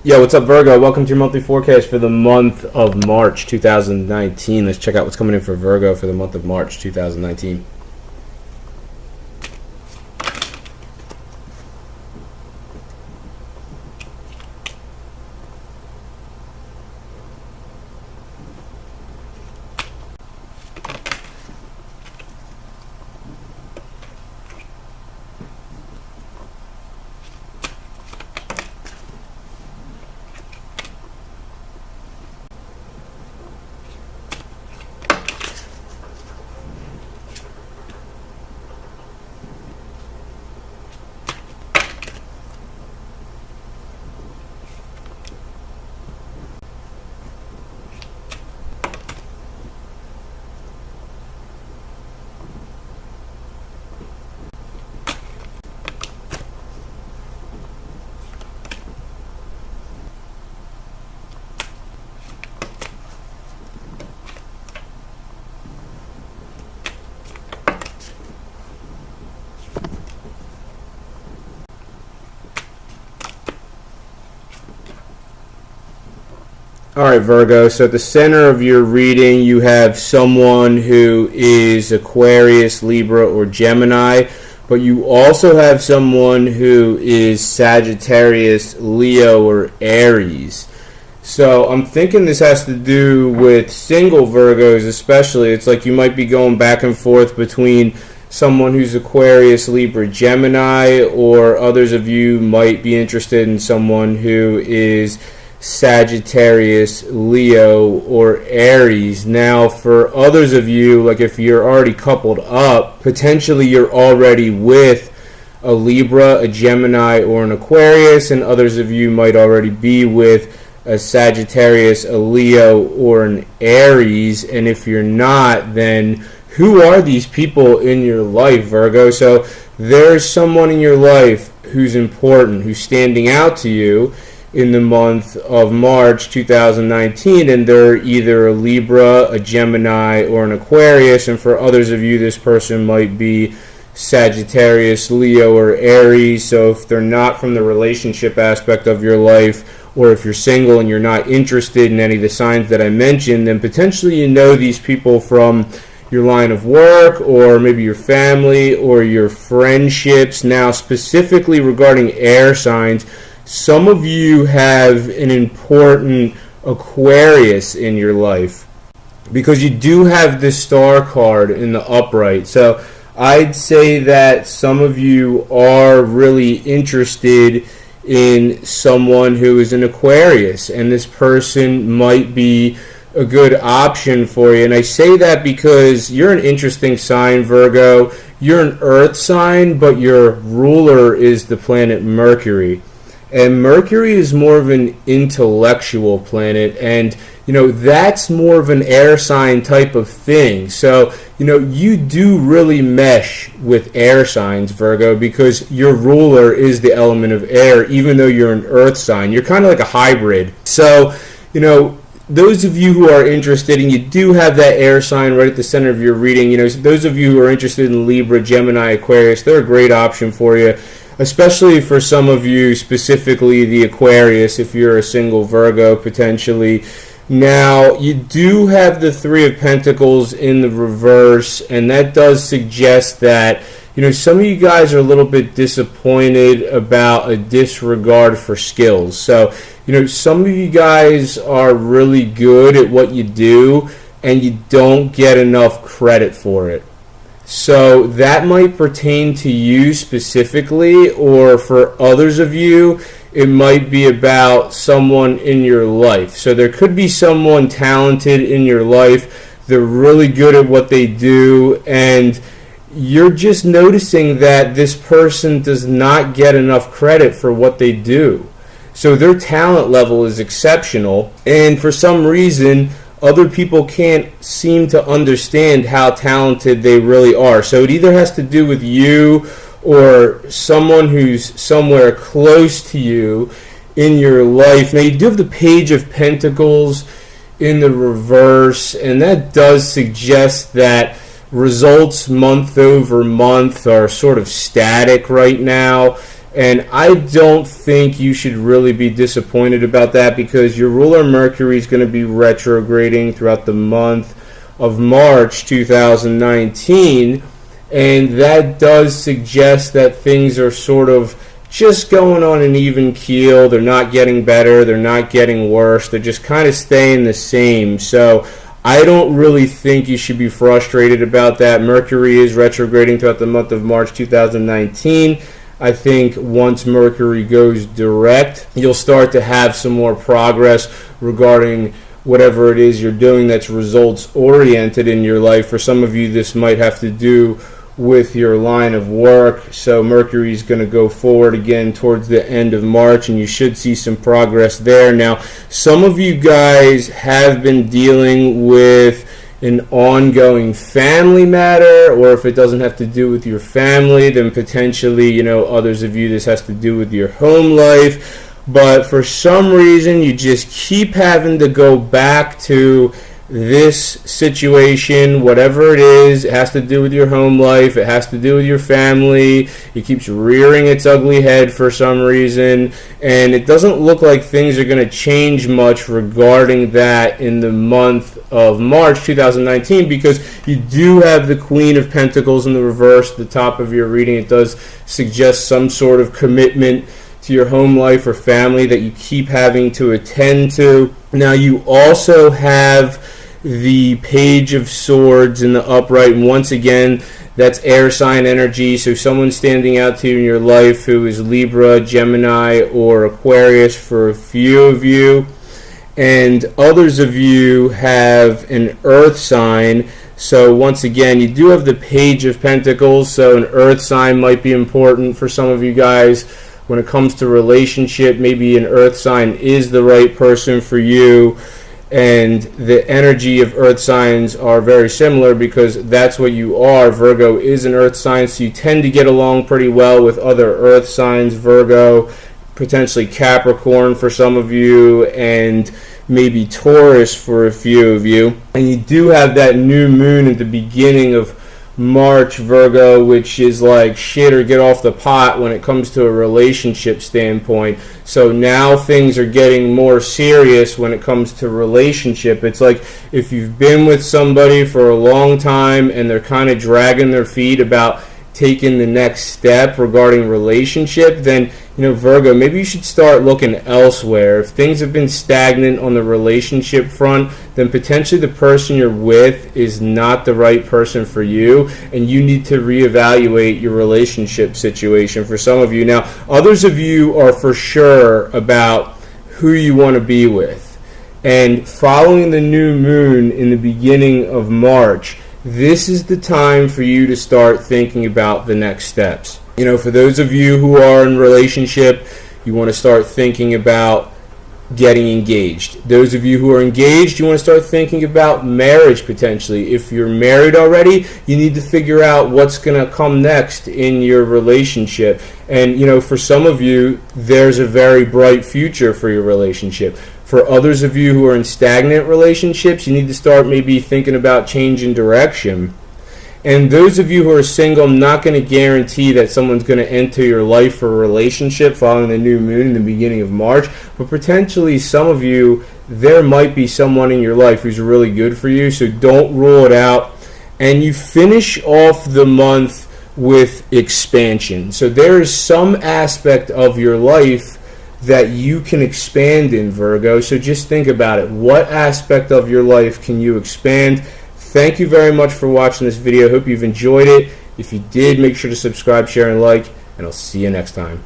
Yo, what's up, Virgo? Welcome to your monthly forecast for the month of March 2019. Let's check out what's coming in for Virgo for the month of March 2019. All right, Virgo, so at the center of your reading, you have someone who is Aquarius, Libra, or Gemini, but you also have someone who is Sagittarius, Leo, or Aries. So I'm thinking this has to do with single Virgos especially. It's like you might be going back and forth between someone who's Aquarius, Libra, Gemini, or others of you might be interested in someone who is Sagittarius, Leo, or Aries. Now, for others of you, like if you're already coupled up, potentially you're already with a Libra, a Gemini, or an Aquarius, and others of you might already be with a Sagittarius, a Leo, or an Aries. And if you're not, then who are these people in your life, Virgo? So there's someone in your life who's important, who's standing out to you in the month of March 2019, and they're either a Libra, a Gemini, or an Aquarius. And for others of you, this person might be Sagittarius, Leo, or Aries. So if they're not from the relationship aspect of your life, or if you're single and you're not interested in any of the signs that I mentioned, then potentially you know these people from your line of work, or maybe your family, or your friendships. Now, specifically regarding air signs, some of you have an important Aquarius in your life because you do have this star card in the upright. So I'd say that some of you are really interested in someone who is an Aquarius, and this person might be a good option for you. And I say that because you're an interesting sign, Virgo. You're an earth sign, but your ruler is the planet Mercury. And Mercury is more of an intellectual planet, and that's more of an air sign type of thing. So you do really mesh with air signs, Virgo, because your ruler is the element of air, even though you're an earth sign. You're kind of like a hybrid. So those of you who are interested, and you do have that air sign right at the center of your reading, those of you who are interested in Libra, Gemini, Aquarius, they're a great option for you. Especially for some of you, specifically the Aquarius, if you're a single Virgo, potentially. Now, you do have the Three of Pentacles in the reverse, and that does suggest that, some of you guys are a little bit disappointed about a disregard for skills. So, some of you guys are really good at what you do, and you don't get enough credit for it. So that might pertain to you specifically, or for others of you, it might be about someone in your life. So there could be someone talented in your life. They're really good at what they do, and you're just noticing that this person does not get enough credit for what they do. So their talent level is exceptional, and for some reason, other people can't seem to understand how talented they really are. So it either has to do with you or someone who's somewhere close to you in your life. Now, you do have the Page of Pentacles in the reverse, and that does suggest that results month over month are sort of static right now. And I don't think you should really be disappointed about that, because your ruler Mercury is going to be retrograding throughout the month of March 2019, and that does suggest that things are sort of just going on an even keel. They're not getting better, they're not getting worse, they're just kind of staying the same. So I don't really think you should be frustrated about that. Mercury is retrograding throughout the month of March 2019. I think once Mercury goes direct, you'll start to have some more progress regarding whatever it is you're doing that's results oriented in your life. For some of you, this might have to do with your line of work. So Mercury is going to go forward again towards the end of March, and you should see some progress there. Now, some of you guys have been dealing with an ongoing family matter, or if it doesn't have to do with your family, then potentially, others of you, this has to do with your home life. But for some reason, you just keep having to go back to this situation, whatever it is. It has to do with your home life, it has to do with your family. It keeps rearing its ugly head for some reason, and it doesn't look like things are going to change much regarding that in the month of March 2019, because you do have the Queen of Pentacles in the reverse at the top of your reading. It does suggest some sort of commitment to your home life or family that you keep having to attend to. Now, you also have the Page of Swords in the upright, and once again, that's air sign energy. So someone standing out to you in your life who is Libra, Gemini, or Aquarius for a few of you, and others of you have an earth sign. So once again, you do have the Page of Pentacles, so an earth sign might be important for some of you guys. When it comes to relationship, maybe an earth sign is the right person for you, and the energy of earth signs are very similar because that's what you are. Virgo is an earth sign, so you tend to get along pretty well with other earth signs. Virgo, potentially Capricorn for some of you, and maybe Taurus for a few of you. And you do have that new moon at the beginning of March, Virgo, which is like shit or get off the pot when it comes to a relationship standpoint. So now things are getting more serious when it comes to relationship. It's like if you've been with somebody for a long time and they're kind of dragging their feet about taking the next step regarding relationship, then Virgo, maybe you should start looking elsewhere. If things have been stagnant on the relationship front, then potentially the person you're with is not the right person for you, and you need to reevaluate your relationship situation for some of you. Now, others of you are for sure about who you want to be with, and following the new moon in the beginning of March, this is the time for you to start thinking about the next steps. For those of you who are in relationship, you want to start thinking about getting engaged. Those of you who are engaged, you want to start thinking about marriage potentially. If you're married already, you need to figure out what's going to come next in your relationship. And, for some of you, there's a very bright future for your relationship. For others of you who are in stagnant relationships, you need to start maybe thinking about changing direction. And those of you who are single, I'm not going to guarantee that someone's going to enter your life for a relationship following the new moon in the beginning of March, but potentially some of you, there might be someone in your life who's really good for you, so don't rule it out. And you finish off the month with expansion. So there is some aspect of your life that you can expand in, Virgo. So just think about it. What aspect of your life can you expand? Thank you very much for watching this video. Hope you've enjoyed it. If you did, make sure to subscribe, share, and like, and I'll see you next time.